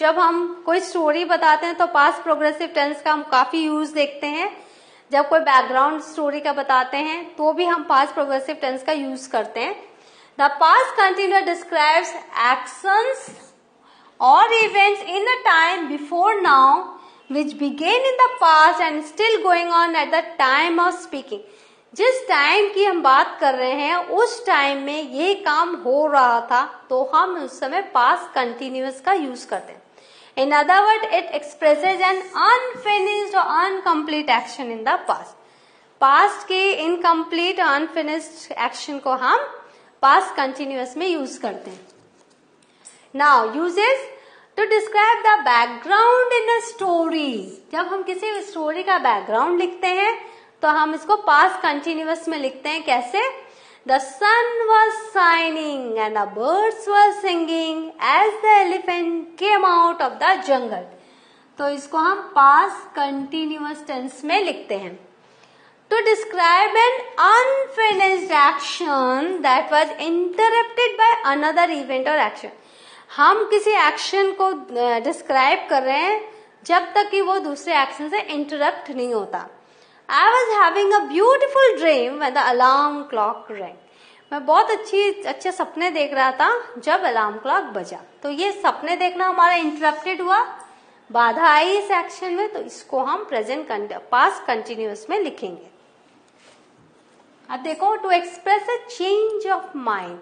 जब हम कोई स्टोरी बताते हैं तो पास्ट प्रोग्रेसिव टेंस का हम काफी यूज देखते हैं। जब कोई बैकग्राउंड स्टोरी का बताते हैं तो भी हम पास्ट प्रोग्रेसिव टेंस का यूज करते हैं। The past continuous describes actions और events in the time before now which began in the past and still going on at the time of speaking। जिस टाइम की हम बात कर रहे हैं उस टाइम में ये काम हो रहा था तो हम उस समय पास्ट कंटिन्यूअस का यूज करते हैं। In other word it expresses an unfinished और uncomplete action in the past. Past के इनकम्प्लीट अनफिनिश्ड एक्शन को हम पास्ट कंटिन्यूअस में यूज करते हैं। Now uses to describe the background in a story. जब हम किसी स्टोरी का बैकग्राउंड लिखते हैं तो हम इसको पास्ट कंटिन्यूअस में लिखते हैं। कैसे? The sun was shining and the birds were singing as the elephant came out of the jungle. तो इसको हम पास्ट कंटिन्यूअस टेंस में लिखते हैं। To describe an unfinished action that was interrupted by another event और action. हम किसी action को डिस्क्राइब कर रहे हैं जब तक कि वो दूसरे एक्शन से इंटरप्ट नहीं होता। I was having a beautiful dream when the alarm clock wrong. मैं बहुत अच्छे सपने देख रहा था जब अलार्म क्लॉक बजा। तो ये सपने देखना हमारा इंटरप्टेड हुआ, बाधा आई इस एक्शन में, तो इसको हम प्रेजेंट पास्ट कंटिन्यूअस में लिखेंगे। अब देखो, to express a change of mind.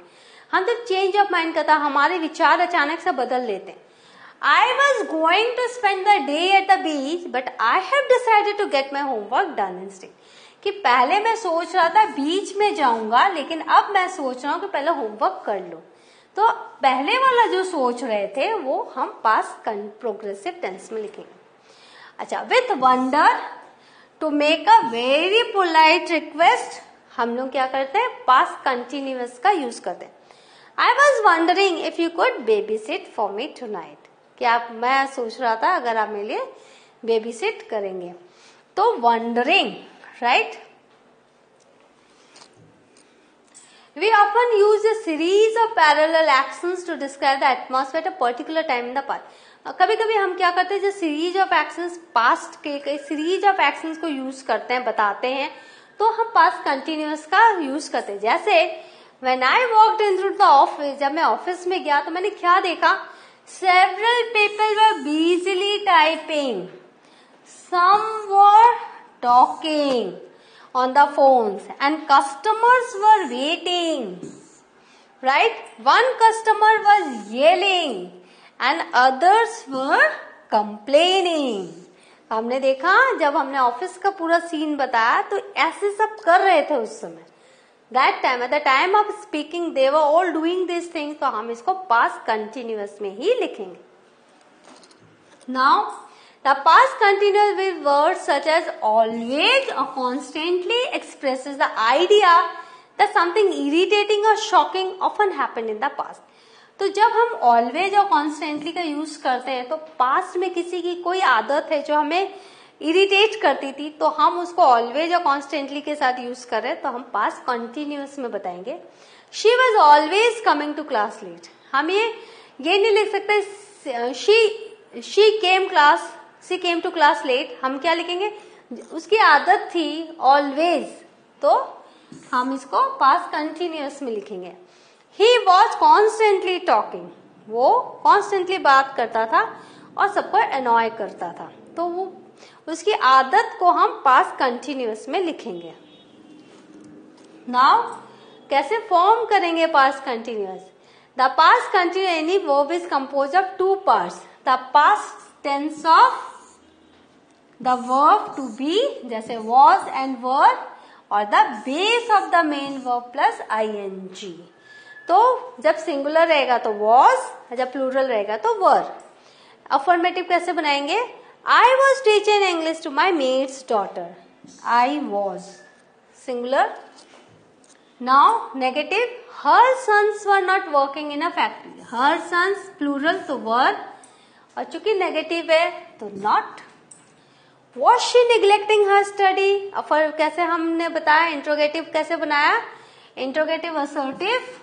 हम जब चेंज ऑफ माइंड करता हमारे विचार अचानक से बदल लेते हैं। I was going to spend the day at the beach but I have decided to get my homework done instead. कि पहले मैं सोच रहा था बीच में जाऊंगा, लेकिन अब मैं सोच रहा हूं कि पहले होमवर्क कर लो। तो पहले वाला जो सोच रहे थे वो हम पास्ट प्रोग्रेसिव टेंस में लिखेंगे। अच्छा, with wonder to make a very polite request, हम लोग क्या करते हैं? पास्ट कंटिन्यूअस का यूज करते हैं। I was wondering if you could babysit for me tonight। क्या मैं सोच रहा था अगर आप मेरे लिए बेबी सिट करेंगे। तो wondering, right? We often use a series of parallel actions to describe the atmosphere at a particular time in the past। कभी कभी हम क्या करते हैं, जो सीरीज ऑफ एक्शंस पास्ट के सीरीज ऑफ एक्शंस को यूज करते हैं, बताते हैं, तो हम पास्ट कंटिन्यूअस का यूज करते हैं। जैसे When I walked into the office, जब मैं ऑफिस में गया तो मैंने क्या देखा? Several people were busily typing, some were talking on the phones, and customers were waiting. Right? One customer was yelling, and others were complaining. हमने देखा, जब हमने ऑफिस का पूरा सीन बताया तो ऐसे सब कर रहे थे उस समय। That time, at the time of speaking, they were all doing these things। तो हम इसको past continuous में ही लिखेंगे। Now, the past continuous with words such as always or constantly expresses the idea that something irritating or shocking often happened in the past। तो जब हम always और constantly का यूज करते हैं तो past में किसी की कोई आदत है जो हमें इरिटेट करती थी, तो हम उसको ऑलवेज और कॉन्स्टेंटली के साथ यूज कर रहे हैं, तो हम पास्ट कंटिन्यूअस में बताएंगे। She was always coming to class late. हम ये नहीं लिख सकते she came to class late. हम क्या लिखेंगे? उसकी आदत थी ऑलवेज, तो हम इसको पास्ट कंटिन्यूअस में लिखेंगे। He was constantly talking. वो कॉन्स्टेंटली बात करता था और सबको अनॉय करता था, तो वो उसकी आदत को हम पास्ट कंटिन्यूअस में लिखेंगे। नाउ कैसे फॉर्म करेंगे past continuous? The past continuous any verb is compose of two parts. The past tense of the verb to be, जैसे वॉज एंड वर, और the base of the main verb plus ing। तो जब singular रहेगा तो was, जब plural रहेगा तो वर। Affirmative कैसे बनाएंगे? I was teaching English to my mate's daughter. I was singular. Now negative, her sons were not working in a factory. Her sons plural तो were, और चूंकि नेगेटिव है तो not। Was she neglecting her study? अब कैसे हमने बताया, interrogative कैसे बनाया? इंट्रोगेटिव असर्टिव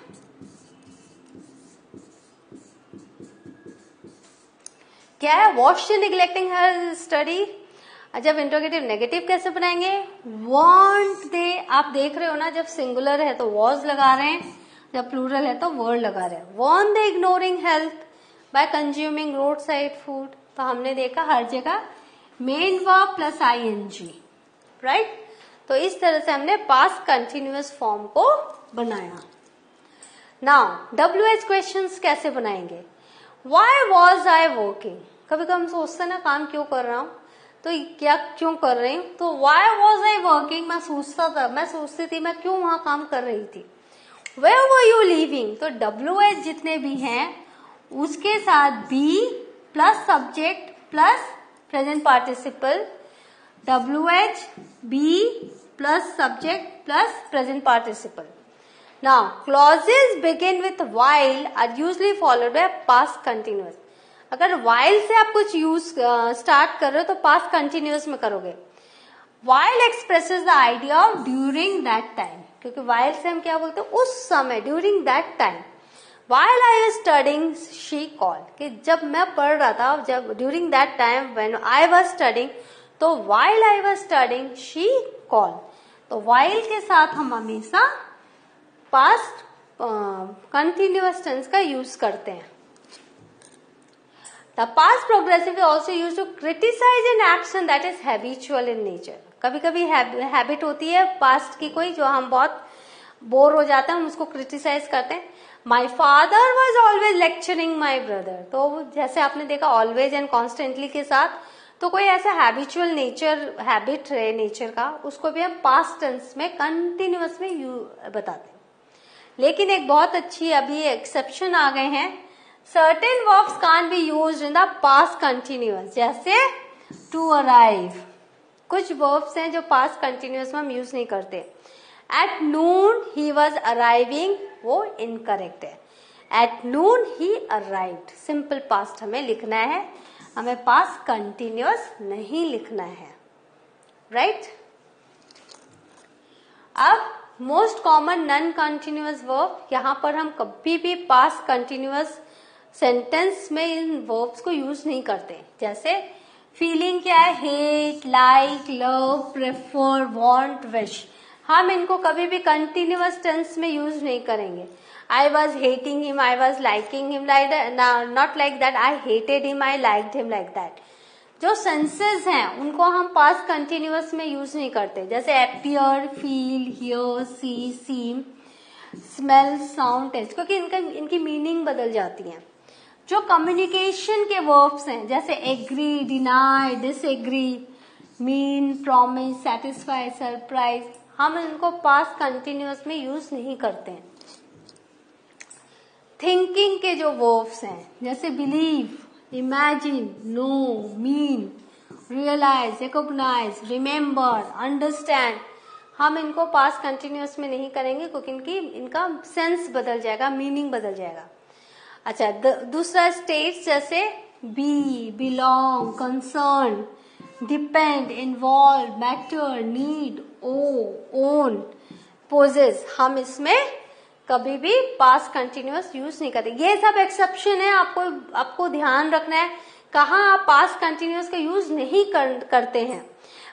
क्या है, was she neglecting her study. जब इंट्रोगेटिव नेगेटिव कैसे बनाएंगे, वांट दे, आप देख रहे हो ना, जब सिंगुलर है तो वॉज लगा रहे हैं, जब प्लूरल है तो वर्ड लगा रहे हैं। Want they ignoring health by consuming road side food, तो हमने देखा हर जगह main verb plus I N G, right. तो इस तरह से हमने पास्ट कंटिन्यूअस फॉर्म को बनाया। नाउ WH क्वेश्चंस कैसे बनाएंगे, व्हाई वॉज आई वर्किंग, कभी कभी हम सोचते हैं ना काम क्यों कर रहा हूं, तो क्या क्यों कर रही हूं, तो व्हाई वॉज आई वर्किंग, मैं सोचती थी मैं क्यों वहां काम कर रही थी। वेयर वर यू लिविंग, तो WH जितने भी हैं उसके साथ be plus subject plus present participle, WH be plus subject plus present participle. Now clauses begin with while are usually followed by past continuous। अगर while से आप कुछ यूज स्टार्ट कर रहे हो तो past continuous में करोगे। While expresses the idea of during that time, क्योंकि while से हम क्या बोलते हैं, उस समय, during that time। While I was studying she called, कि जब मैं पढ़ रहा था, जब during that time when I was studying, तो while I was studying she called। तो while के साथ हम हमेशा पास्ट कंटिन्यूअस टेंस का यूज करते हैं। The past progressive is also use to criticise an action that is habitual in nature. कभी कभी हैबिट होती है पास्ट की कोई, जो हम बहुत बोर हो जाते हैं, हम उसको क्रिटिसाइज करते हैं। My father was always lecturing my brother, तो जैसे आपने देखा ऑलवेज एंड कॉन्स्टेंटली के साथ, तो कोई ऐसा हैबिचुअल नेचर हैबिट है नेचर का, उसको भी हम पास्ट टेंस में कंटिन्यूअस में बताते हैं। लेकिन एक बहुत अच्छी अभी एक्सेप्शन आ गए हैं, certain verbs can't be used in the past continuous, जैसे टू अराइव। कुछ वर्ब्स हैं जो पास्ट कंटिन्यूअस में हम यूज नहीं करते। At noon he was arriving, वो इनकरेक्ट है। At noon he arrived, simple past हमें लिखना है, हमें पास्ट कंटिन्यूअस नहीं लिखना है, राइट। अब most common noun continuous verb, यहां पर हम कभी भी पास्ट कंटिन्यूअस सेंटेंस में इन वर्ब्स को यूज नहीं करते। जैसे फीलिंग क्या है, hate, like, love, prefer, want, wish, हम इनको कभी भी कंटिन्यूअस टेंस में यूज नहीं करेंगे। I was hating him, I was liking him, like that, not like that, I hated him, I liked him, like that. जो सेंसेस हैं उनको हम पास्ट कंटिन्यूअस में यूज नहीं करते, जैसे appear, feel, hear, see, seem, smell, sound, taste, क्योंकि इनकी मीनिंग बदल जाती है। जो कम्युनिकेशन के वर्ब्स हैं, जैसे agree, deny, disagree, mean, promise, satisfy, surprise, हम इनको पास्ट कंटिन्यूअस में यूज नहीं करते हैं। थिंकिंग के जो वर्ब्स हैं, जैसे believe, imagine, know, mean, realise, recognise, remember, understand, हम इनको पास्ट कंटिन्यूअस में नहीं करेंगे, क्योंकि इनका सेंस बदल जाएगा, मीनिंग बदल जाएगा। अच्छा, दूसरा स्टेट्स जैसे be, belong, concern, depend, involve, matter, need, own, possess, हम इसमें कभी भी पास्ट कंटिन्यूअस यूज नहीं करते। ये सब एक्सेप्शन है, आपको ध्यान रखना है कहाँ आप पास्ट कंटिन्यूअस का यूज नहीं करते हैं।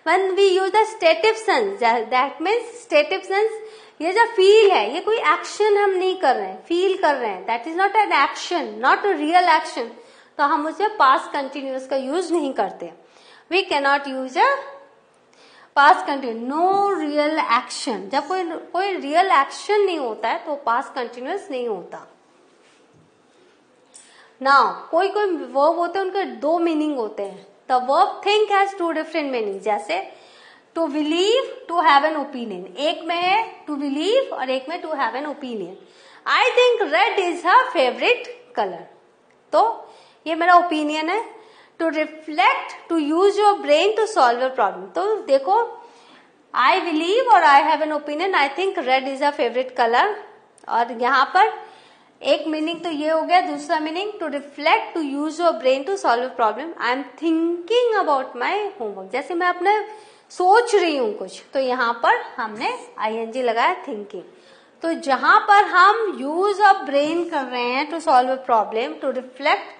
When we use the stative sense, that means stative sense, ये जो फील है, ये कोई एक्शन हम नहीं कर रहे हैं, फील कर रहे हैं, that is not an action, not a real action, तो हम उसे पास्ट कंटिन्यूअस का यूज नहीं करते। We can not use a past continuous, no real action. जब कोई रियल एक्शन नहीं होता है तो पास्ट कंटिन्यूअस नहीं होता। नाउ कोई वर्ब होते हैं, उनके दो मीनिंग होते हैं। The verb think has two different meaning, जैसे to believe, to have an opinion, एक में है टू बिलीव और एक में to have an opinion. I think red is her favourite colour, तो ये मेरा ओपिनियन है। To reflect, to use your brain to solve your problem, तो देखो आई बिलीव और I have an opinion, I think red is a favourite colour, और यहाँ पर एक मीनिंग तो ये हो गया। दूसरा meaning to reflect, to use your brain to solve your problem, I am thinking about my homework, जैसे मैं अपने सोच रही हूं कुछ, तो यहाँ पर हमने आईएनजी लगाया थिंकिंग। तो जहां पर हम यूज ऑफ ब्रेन कर रहे हैं to solve a problem, to reflect,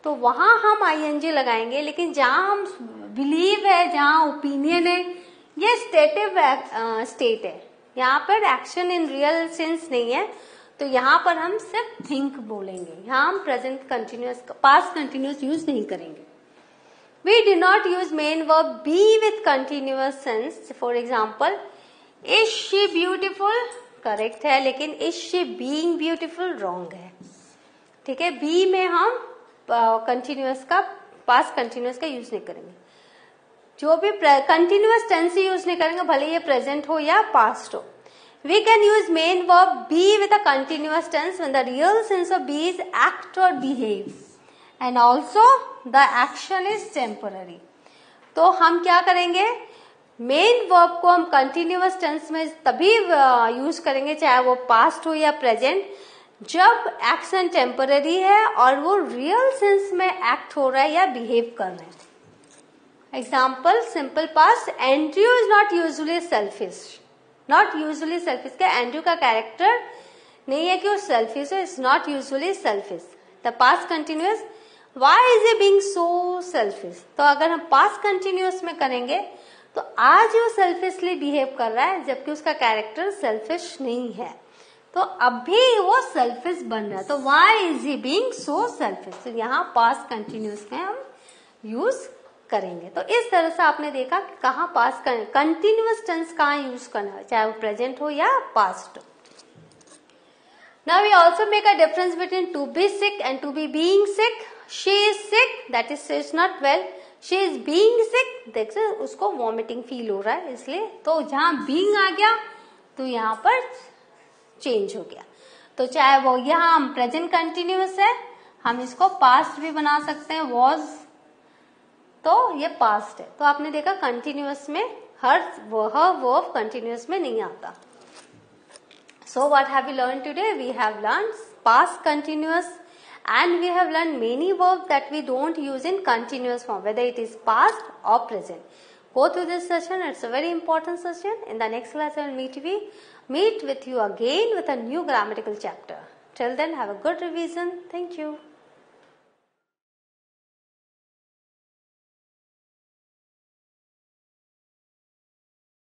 तो वहां हम आईएनजी लगाएंगे, लेकिन जहां हम बिलीव है, जहां ओपिनियन है, ये स्टेटिव स्टेट है, यहाँ पर एक्शन इन रियल सेंस नहीं है, तो यहाँ पर हम सिर्फ थिंक बोलेंगे, यहाँ हम present continuous past continuous use नहीं करेंगे। We do not use main verb be with continuous sense. For example, is she beautiful correct है, लेकिन is she being beautiful wrong है। ठीक है, बी में हम कंटिन्यूअस का पास्ट कंटिन्यूअस का यूज नहीं करेंगे। जो भी कंटिन्यूअस टेंस यूज नहीं करेंगे, भले ये प्रेजेंट हो या पास्ट हो। We can use main verb be with a continuous tense when the real sense of be is act or behave, and also the action is temporary. तो हम क्या करेंगे, मेन वर्ब को हम कंटिन्यूअस टेंस में तभी use करेंगे, चाहे वो पास्ट हो या प्रेजेंट, जब एक्शन टेम्पररी है और वो रियल सेंस में एक्ट हो रहा है या बिहेव कर रहे हैं। Example, simple past, Andrew is not usually selfish. Not usually selfish का एंड्रयू का कैरेक्टर नहीं है कि वो सेल्फिश है, is not usually selfish. The past continuous, why is he being so selfish. तो अगर हम पास्ट कंटिन्यूअस में करेंगे तो आज वो सेल्फिशली बिहेव कर रहा है, जबकि उसका कैरेक्टर सेल्फिश नहीं है, तो अभी वो सेल्फिश बन रहा है, तो why is he being so selfish. तो यहाँ पास्ट कंटिन्यूअस में हम यूज करेंगे। तो इस तरह से आपने देखा कि कहाँ पास्ट कंटिन्यूअस टेंस कहाँ यूज करना है, चाहे वो प्रेजेंट हो या पास्ट हो। Now we also make a difference between to be sick and to be being sick. She is sick, that is she is not well. She is being sick, देखिए उसको vomiting feel हो रहा है, इसलिए तो जहां being आ गया तो यहाँ पर चेंज हो गया। तो चाहे वो यहाँ हम प्रेजेंट कंटिन्यूअस है, हम इसको पास्ट भी बना सकते हैं, वॉज, तो ये पास्ट है। तो आपने देखा कंटिन्यूअस में हर वर्ब कंटिन्यूअस में नहीं आता। So what have we learn today? We have learn past continuous and we have learned many verbs that we don't use in continuous form, whether it is past or present. Go through this session, it's a very important session. In the next class I will meet with you again with a new grammatical chapter. Till then, have a good revision. Thank you.